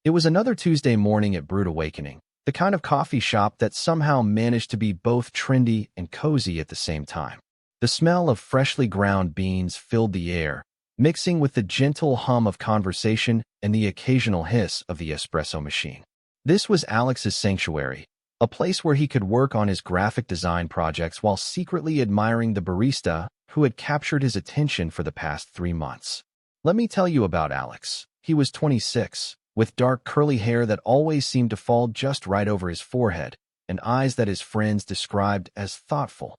It was another Tuesday morning at Brewed Awakening, the kind of coffee shop that somehow managed to be both trendy and cozy at the same time. The smell of freshly ground beans filled the air, mixing with the gentle hum of conversation and the occasional hiss of the espresso machine. This was Alex's sanctuary, a place where he could work on his graphic design projects while secretly admiring the barista who had captured his attention for the past 3 months. Let me tell you about Alex. He was 26, with dark curly hair that always seemed to fall just right over his forehead, and eyes that his friends described as thoughtful.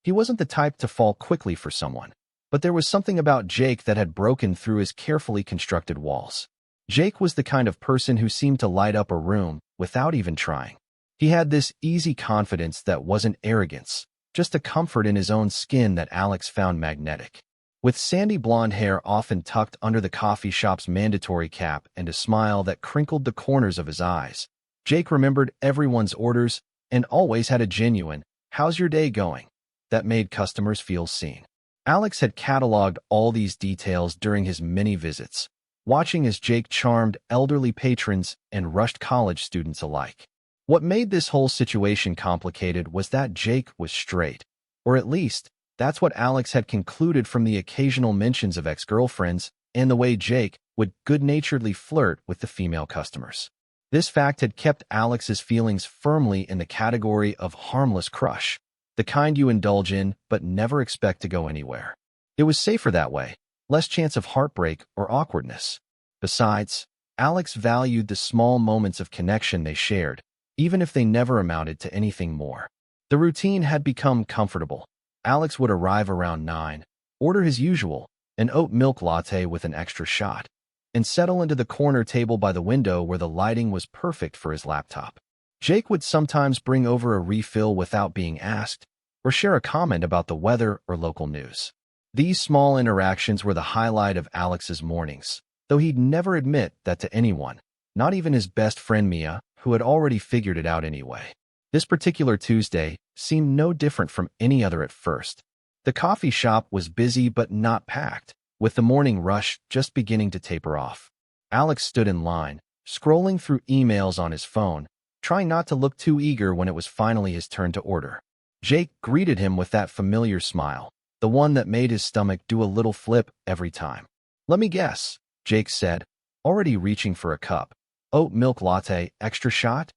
He wasn't the type to fall quickly for someone, but there was something about Jake that had broken through his carefully constructed walls. Jake was the kind of person who seemed to light up a room without even trying. He had this easy confidence that wasn't arrogance, just a comfort in his own skin that Alex found magnetic. With sandy blonde hair often tucked under the coffee shop's mandatory cap and a smile that crinkled the corners of his eyes, Jake remembered everyone's orders and always had a genuine, "How's your day going?" that made customers feel seen. Alex had cataloged all these details during his many visits, watching as Jake charmed elderly patrons and rushed college students alike. What made this whole situation complicated was that Jake was straight, or at least, that's what Alex had concluded from the occasional mentions of ex-girlfriends and the way Jake would good-naturedly flirt with the female customers. This fact had kept Alex's feelings firmly in the category of harmless crush, the kind you indulge in but never expect to go anywhere. It was safer that way, less chance of heartbreak or awkwardness. Besides, Alex valued the small moments of connection they shared, even if they never amounted to anything more. The routine had become comfortable. Alex would arrive around 9, order his usual, an oat milk latte with an extra shot, and settle into the corner table by the window where the lighting was perfect for his laptop. Jake would sometimes bring over a refill without being asked, or share a comment about the weather or local news. These small interactions were the highlight of Alex's mornings, though he'd never admit that to anyone, not even his best friend Mia, who had already figured it out anyway. This particular Tuesday seemed no different from any other at first. The coffee shop was busy but not packed, with the morning rush just beginning to taper off. Alex stood in line, scrolling through emails on his phone, trying not to look too eager when it was finally his turn to order. Jake greeted him with that familiar smile, the one that made his stomach do a little flip every time. "Let me guess," Jake said, already reaching for a cup. "Oat milk latte, extra shot?"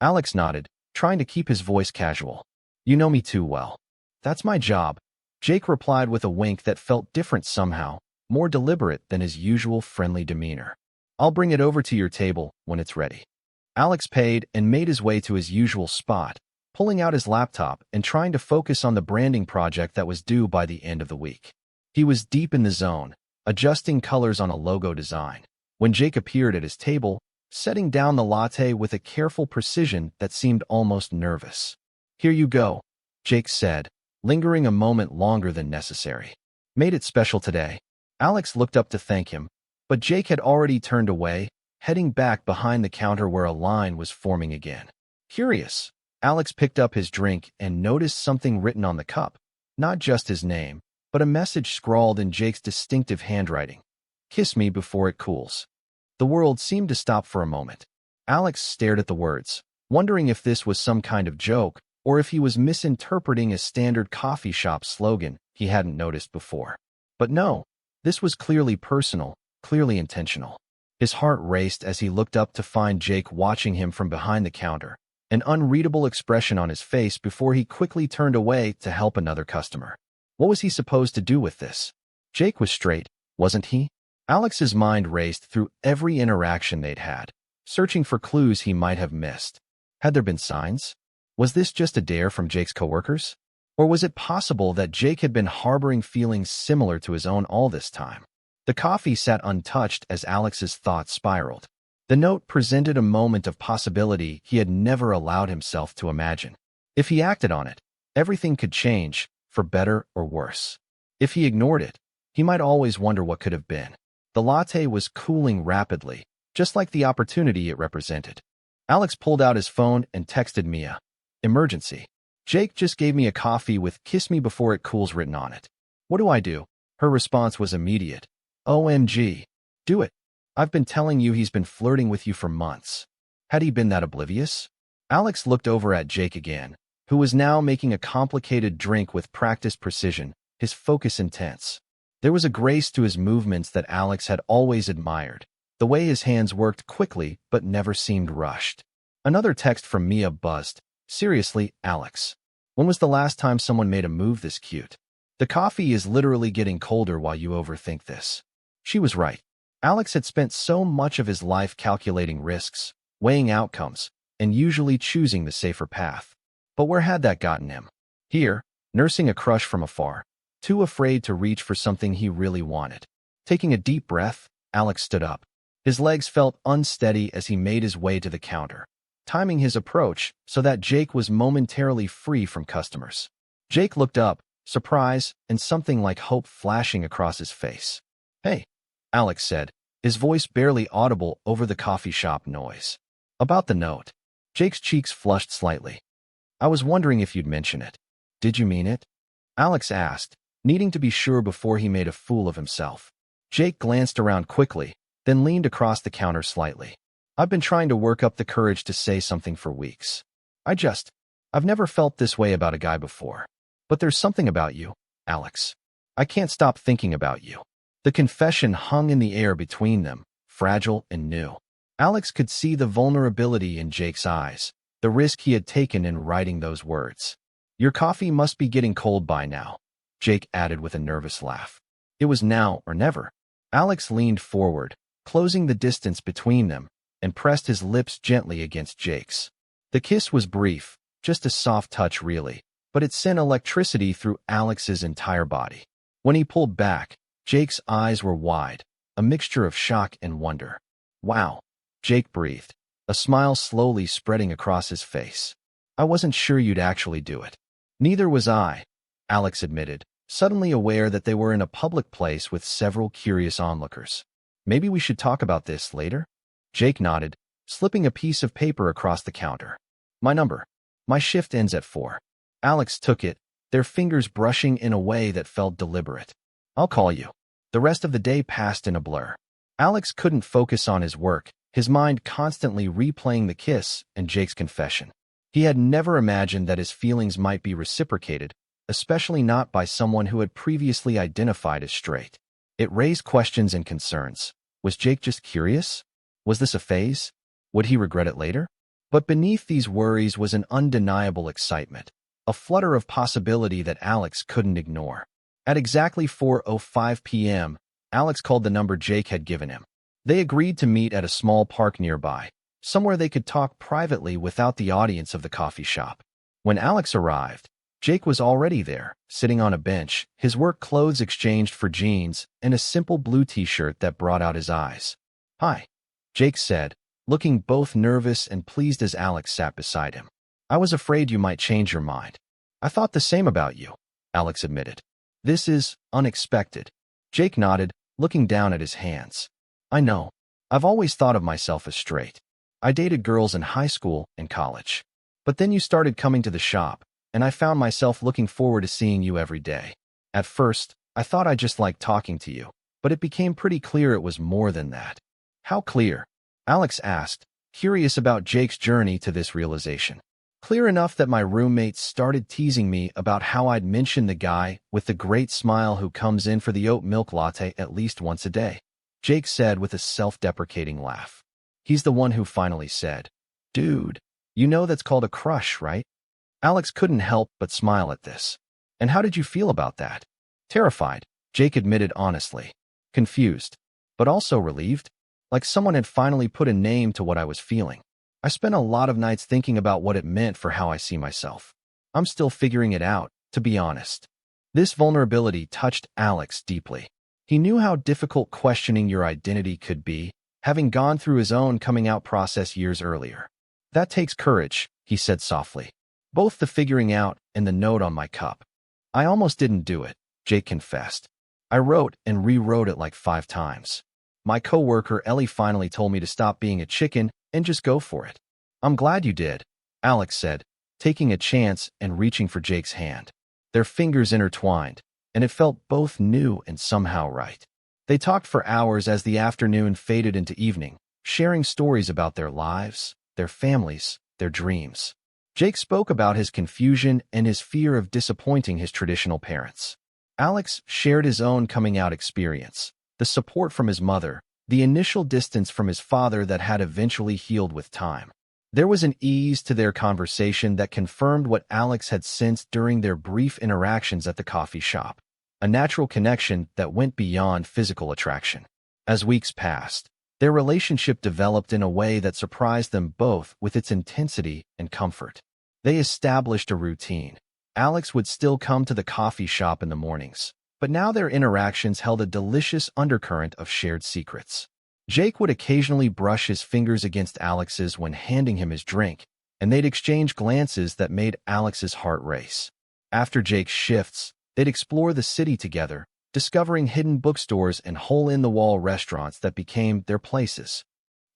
Alex nodded, trying to keep his voice casual. "You know me too well." "That's my job," Jake replied with a wink that felt different somehow, more deliberate than his usual friendly demeanor. "I'll bring it over to your table when it's ready." Alex paid and made his way to his usual spot, pulling out his laptop and trying to focus on the branding project that was due by the end of the week. He was deep in the zone, adjusting colors on a logo design, when Jake appeared at his table, setting down the latte with a careful precision that seemed almost nervous. "Here you go," Jake said, lingering a moment longer than necessary. "Made it special today." Alex looked up to thank him, but Jake had already turned away, heading back behind the counter where a line was forming again. Curious, Alex picked up his drink and noticed something written on the cup, not just his name, but a message scrawled in Jake's distinctive handwriting. "Kiss me before it cools." The world seemed to stop for a moment. Alex stared at the words, wondering if this was some kind of joke or if he was misinterpreting a standard coffee shop slogan he hadn't noticed before. But no, this was clearly personal, clearly intentional. His heart raced as he looked up to find Jake watching him from behind the counter, an unreadable expression on his face before he quickly turned away to help another customer. What was he supposed to do with this? Jake was straight, wasn't he? Alex's mind raced through every interaction they'd had, searching for clues he might have missed. Had there been signs? Was this just a dare from Jake's coworkers? Or was it possible that Jake had been harboring feelings similar to his own all this time? The coffee sat untouched as Alex's thoughts spiraled. The note presented a moment of possibility he had never allowed himself to imagine. If he acted on it, everything could change, for better or worse. If he ignored it, he might always wonder what could have been. The latte was cooling rapidly, just like the opportunity it represented. Alex pulled out his phone and texted Mia. "Emergency. Jake just gave me a coffee with 'Kiss me before it cools' written on it. What do I do?" Her response was immediate. "OMG. Do it." I've been telling you he's been flirting with you for months. Had he been that oblivious? Alex looked over at Jake again, who was now making a complicated drink with practiced precision, his focus intense. There was a grace to his movements that Alex had always admired, the way his hands worked quickly but never seemed rushed. Another text from Mia buzzed. Seriously, Alex. When was the last time someone made a move this cute? The coffee is literally getting colder while you overthink this. She was right. Alex had spent so much of his life calculating risks, weighing outcomes, and usually choosing the safer path. But where had that gotten him? Here, nursing a crush from afar, too afraid to reach for something he really wanted. Taking a deep breath, Alex stood up. His legs felt unsteady as he made his way to the counter, timing his approach so that Jake was momentarily free from customers. Jake looked up, surprise and something like hope flashing across his face. "Hey," Alex said, his voice barely audible over the coffee shop noise. "About the note." Jake's cheeks flushed slightly. "I was wondering if you'd mention it." "Did you mean it?" Alex asked, needing to be sure before he made a fool of himself. Jake glanced around quickly, then leaned across the counter slightly. "I've been trying to work up the courage to say something for weeks. I've never felt this way about a guy before. But there's something about you, Alex. I can't stop thinking about you." The confession hung in the air between them, fragile and new. Alex could see the vulnerability in Jake's eyes, the risk he had taken in writing those words. "Your coffee must be getting cold by now," Jake added with a nervous laugh. It was now or never. Alex leaned forward, closing the distance between them, and pressed his lips gently against Jake's. The kiss was brief, just a soft touch really, but it sent electricity through Alex's entire body. When he pulled back, Jake's eyes were wide, a mixture of shock and wonder. "Wow," Jake breathed, a smile slowly spreading across his face. "I wasn't sure you'd actually do it." "Neither was I," Alex admitted, suddenly aware that they were in a public place with several curious onlookers. "Maybe we should talk about this later?" Jake nodded, slipping a piece of paper across the counter. "My number. My shift ends at 4. Alex took it, their fingers brushing in a way that felt deliberate. "I'll call you." The rest of the day passed in a blur. Alex couldn't focus on his work, his mind constantly replaying the kiss and Jake's confession. He had never imagined that his feelings might be reciprocated, especially not by someone who had previously identified as straight. It raised questions and concerns. Was Jake just curious? Was this a phase? Would he regret it later? But beneath these worries was an undeniable excitement, a flutter of possibility that Alex couldn't ignore. At exactly 4:05 p.m., Alex called the number Jake had given him. They agreed to meet at a small park nearby, somewhere they could talk privately without the audience of the coffee shop. When Alex arrived, Jake was already there, sitting on a bench, his work clothes exchanged for jeans and a simple blue t-shirt that brought out his eyes. "Hi," Jake said, looking both nervous and pleased as Alex sat beside him. "I was afraid you might change your mind." "I thought the same about you," Alex admitted. "This is unexpected." Jake nodded, looking down at his hands. "I know. I've always thought of myself as straight. I dated girls in high school and college. But then you started coming to the shop, and I found myself looking forward to seeing you every day. At first, I thought I just liked talking to you, but it became pretty clear it was more than that." "How clear?" Alex asked, curious about Jake's journey to this realization. "Clear enough that my roommates started teasing me about how I'd mention the guy with the great smile who comes in for the oat milk latte at least once a day," Jake said with a self-deprecating laugh. "He's the one who finally said, 'Dude, you know that's called a crush, right?'" Alex couldn't help but smile at this. "And how did you feel about that?" "Terrified," Jake admitted honestly. "Confused, but also relieved, like someone had finally put a name to what I was feeling. I spent a lot of nights thinking about what it meant for how I see myself. I'm still figuring it out, to be honest." This vulnerability touched Alex deeply. He knew how difficult questioning your identity could be, having gone through his own coming out process years earlier. "That takes courage," he said softly. "Both the figuring out and the note on my cup." "I almost didn't do it," Jake confessed. "I wrote and rewrote it like 5 times. My coworker Ellie finally told me to stop being a chicken and just go for it." "I'm glad you did," Alex said, taking a chance and reaching for Jake's hand. Their fingers intertwined, and it felt both new and somehow right. They talked for hours as the afternoon faded into evening, sharing stories about their lives, their families, their dreams. Jake spoke about his confusion and his fear of disappointing his traditional parents. Alex shared his own coming-out experience, the support from his mother, the initial distance from his father that had eventually healed with time. There was an ease to their conversation that confirmed what Alex had sensed during their brief interactions at the coffee shop, a natural connection that went beyond physical attraction. As weeks passed, their relationship developed in a way that surprised them both with its intensity and comfort. They established a routine. Alex would still come to the coffee shop in the mornings, but now their interactions held a delicious undercurrent of shared secrets. Jake would occasionally brush his fingers against Alex's when handing him his drink, and they'd exchange glances that made Alex's heart race. After Jake's shifts, they'd explore the city together, discovering hidden bookstores and hole-in-the-wall restaurants that became their places.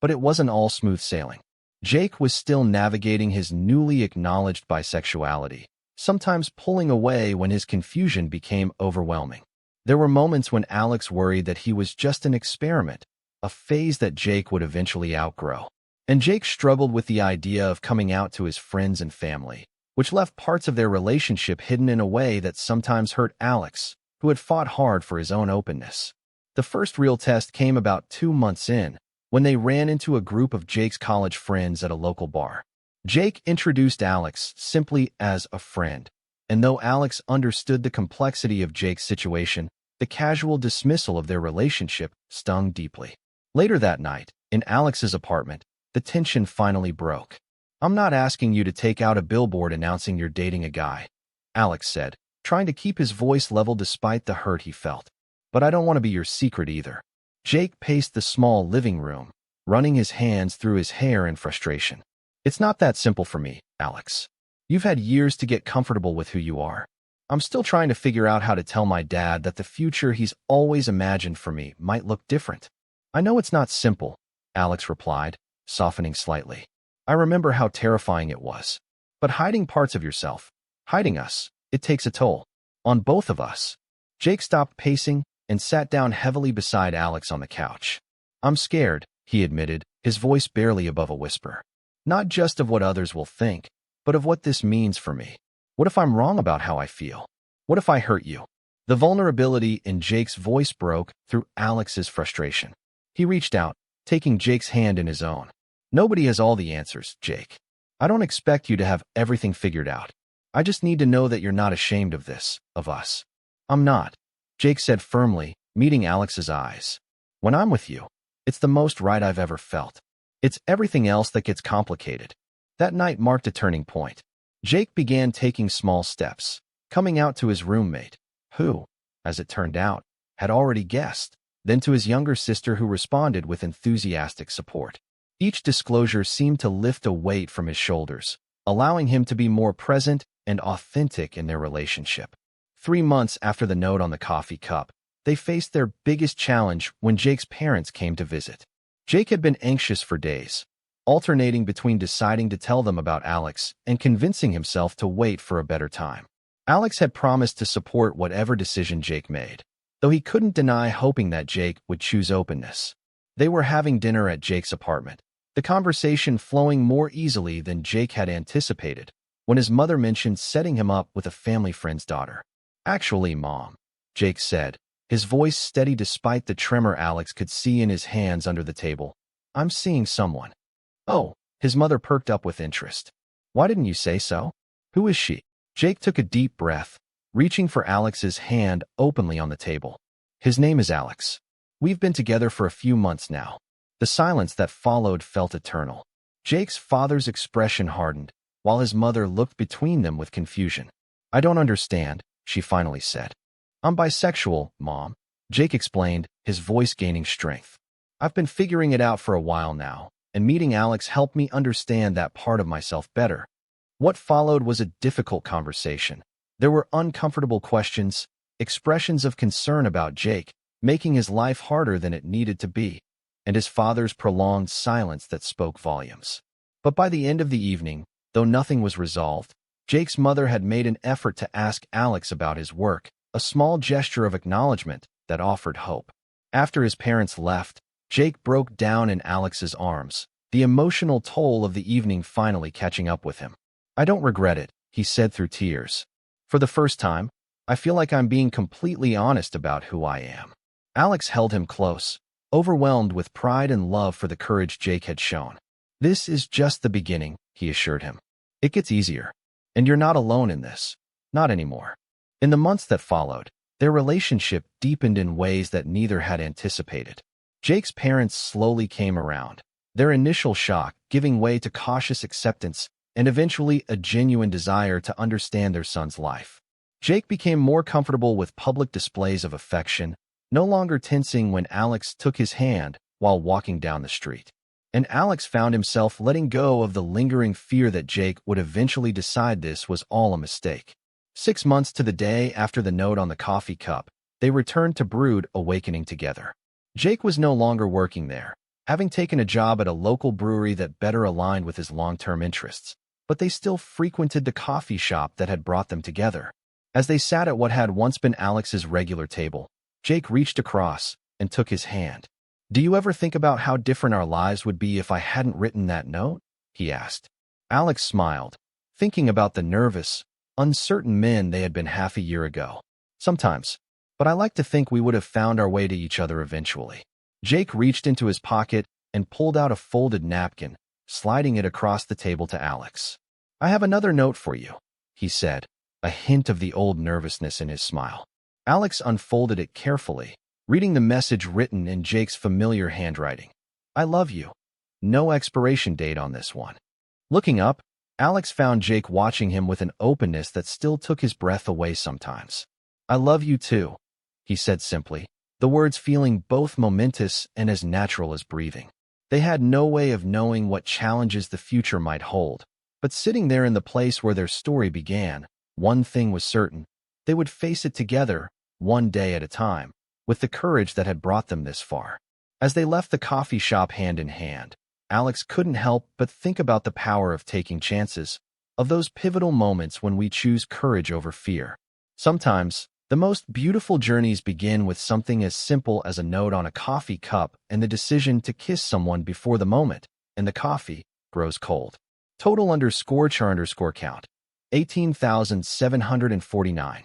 But it wasn't all smooth sailing. Jake was still navigating his newly acknowledged bisexuality, sometimes pulling away when his confusion became overwhelming. There were moments when Alex worried that he was just an experiment, a phase that Jake would eventually outgrow. And Jake struggled with the idea of coming out to his friends and family, which left parts of their relationship hidden in a way that sometimes hurt Alex, who had fought hard for his own openness. The first real test came about 2 months in, when they ran into a group of Jake's college friends at a local bar. Jake introduced Alex simply as a friend, and though Alex understood the complexity of Jake's situation, the casual dismissal of their relationship stung deeply. Later that night, in Alex's apartment, the tension finally broke. "I'm not asking you to take out a billboard announcing you're dating a guy," Alex said, trying to keep his voice level despite the hurt he felt. "But I don't want to be your secret either." Jake paced the small living room, running his hands through his hair in frustration. "It's not that simple for me, Alex. You've had years to get comfortable with who you are. I'm still trying to figure out how to tell my dad that the future he's always imagined for me might look different." "I know it's not simple," Alex replied, softening slightly. "I remember how terrifying it was. But hiding parts of yourself, hiding us, it takes a toll. On both of us." Jake stopped pacing and sat down heavily beside Alex on the couch. "I'm scared," he admitted, his voice barely above a whisper. "Not just of what others will think, but of what this means for me. What if I'm wrong about how I feel? What if I hurt you?" The vulnerability in Jake's voice broke through Alex's frustration. He reached out, taking Jake's hand in his own. "Nobody has all the answers, Jake. I don't expect you to have everything figured out. I just need to know that you're not ashamed of this, of us." "I'm not," Jake said firmly, meeting Alex's eyes. "When I'm with you, it's the most right I've ever felt. It's everything else that gets complicated." That night marked a turning point. Jake began taking small steps, coming out to his roommate, who, as it turned out, had already guessed, then to his younger sister who responded with enthusiastic support. Each disclosure seemed to lift a weight from his shoulders, allowing him to be more present and authentic in their relationship. 3 months after the note on the coffee cup, they faced their biggest challenge when Jake's parents came to visit. Jake had been anxious for days, alternating between deciding to tell them about Alex and convincing himself to wait for a better time. Alex had promised to support whatever decision Jake made, though he couldn't deny hoping that Jake would choose openness. They were having dinner at Jake's apartment, the conversation flowing more easily than Jake had anticipated, when his mother mentioned setting him up with a family friend's daughter. "Actually, Mom," Jake said, his voice steady despite the tremor Alex could see in his hands under the table. "I'm seeing someone." "Oh," his mother perked up with interest. "Why didn't you say so? Who is she?" Jake took a deep breath, reaching for Alex's hand openly on the table. "His name is Alex. We've been together for a few months now." The silence that followed felt eternal. Jake's father's expression hardened, while his mother looked between them with confusion. "I don't understand," she finally said. "I'm bisexual, Mom," Jake explained, his voice gaining strength. "I've been figuring it out for a while now, and meeting Alex helped me understand that part of myself better." What followed was a difficult conversation. There were uncomfortable questions, expressions of concern about Jake, making his life harder than it needed to be, and his father's prolonged silence that spoke volumes. But by the end of the evening, though nothing was resolved, Jake's mother had made an effort to ask Alex about his work, a small gesture of acknowledgement that offered hope. After his parents left, Jake broke down in Alex's arms, the emotional toll of the evening finally catching up with him. "I don't regret it," he said through tears. "For the first time, I feel like I'm being completely honest about who I am." Alex held him close, overwhelmed with pride and love for the courage Jake had shown. "This is just the beginning," he assured him. "It gets easier. And you're not alone in this. Not anymore." In the months that followed, their relationship deepened in ways that neither had anticipated. Jake's parents slowly came around, their initial shock giving way to cautious acceptance and eventually a genuine desire to understand their son's life. Jake became more comfortable with public displays of affection, no longer tensing when Alex took his hand while walking down the street. And Alex found himself letting go of the lingering fear that Jake would eventually decide this was all a mistake. 6 months to the day after the note on the coffee cup, they returned to Brood Awakening together. Jake was no longer working there, having taken a job at a local brewery that better aligned with his long-term interests, but they still frequented the coffee shop that had brought them together. As they sat at what had once been Alex's regular table, Jake reached across and took his hand. "Do you ever think about how different our lives would be if I hadn't written that note?" he asked. Alex smiled, thinking about the nervous, uncertain men they had been half a year ago. "Sometimes, but I like to think we would have found our way to each other eventually." Jake reached into his pocket and pulled out a folded napkin, sliding it across the table to Alex. "I have another note for you," he said, a hint of the old nervousness in his smile. Alex unfolded it carefully, reading the message written in Jake's familiar handwriting. "I love you." No expiration date on this one. Looking up, Alex found Jake watching him with an openness that still took his breath away sometimes. "I love you too," he said simply, the words feeling both momentous and as natural as breathing. They had no way of knowing what challenges the future might hold, but sitting there in the place where their story began, one thing was certain: they would face it together, one day at a time, with the courage that had brought them this far. As they left the coffee shop hand in hand, Alex couldn't help but think about the power of taking chances, of those pivotal moments when we choose courage over fear. Sometimes, the most beautiful journeys begin with something as simple as a note on a coffee cup and the decision to kiss someone before the moment, and the coffee grows cold. Total _char_count, 18,749.